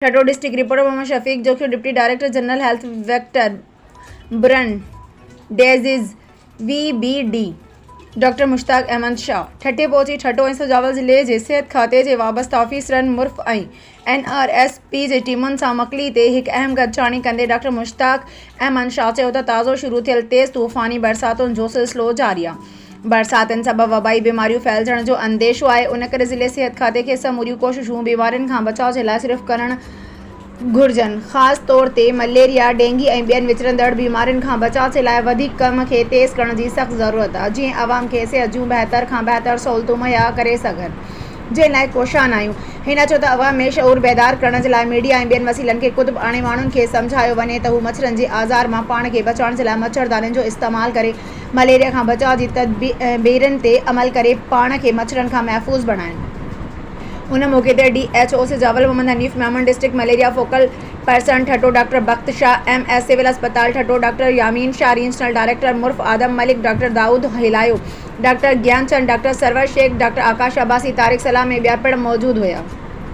ठठो district reporter Mohammad Shafiq जोखिर deputy director general health vector borne diseases VBD doctor Mushtaq Ahmed Shah ठठे पहुंची ठठो ऐं सजावल ज़िले जे सिहत खाते जे वाबस्ता ऑफिसरनि मुर्फ़ ऐं NRSP जे टीमुनि सां मकली ते हिकु अहम गॾिजाणी कंदे डॉक्टर मुश्ताक अहमद शाह चयो त ताज़ो शुरू थियल तेज़ तूफ़ानी बरसातुनि जो सिलसिलो जारी आहे। बरसातनि सबबि वबाई बीमारियूं फैलजण जो अंदेशो आहे। उन करे ज़िले सिहत खाते खे समूरियूं कोशिशूं बीमारियुनि खां बचाव जे लाइ सिर्फ़ करणु घुरिजनि। ख़ासि तौर ते मलेरिया, डेंगी ऐं ॿियनि विचरंदड़ बीमारियुनि खां बचाव जे लाइ वधीक कम खे तेज़ करण जी सख़्त ज़रूरत आहे, जीअं अवाम खे सिहत जूं बहितर खां बहितर सहूलियतूं मुहैया करे सघनि, जंहिं लाइ कोशान आहियूं। हिन चयो त अवाम में शऊर बेदार करण जे लाइ मीडिया ऐं ॿियनि वसीलनि खे कुतुब आणे माण्हुनि खे सम्झायो वञे त हू मच्छरनि जे आज़ार मां पाण खे बचाइण जे लाइ मच्छरदानियुनि जो इस्तेमालु करे मलेरिया खां बचाव जी तदबीरनि ते अमल करे पाण खे मच्छरनि खां महफ़ूज़ बणाइनि। उन मौक़े ते DHO Sujawal Mohammad Hanif Memon, district malaria focal person Thatta doctor Bakht Shah MS, civil अस्पताल Thatta doctor Yameen Shah, regional director मुर्फ़ Adam Malik, doctor Daud Hilayo, doctor Gyanchand, doctor Sarwar Shaikh, doctor Akash Abbasi, Tariq Salam ऐं ॿिया पिणु मौजूदु हुया।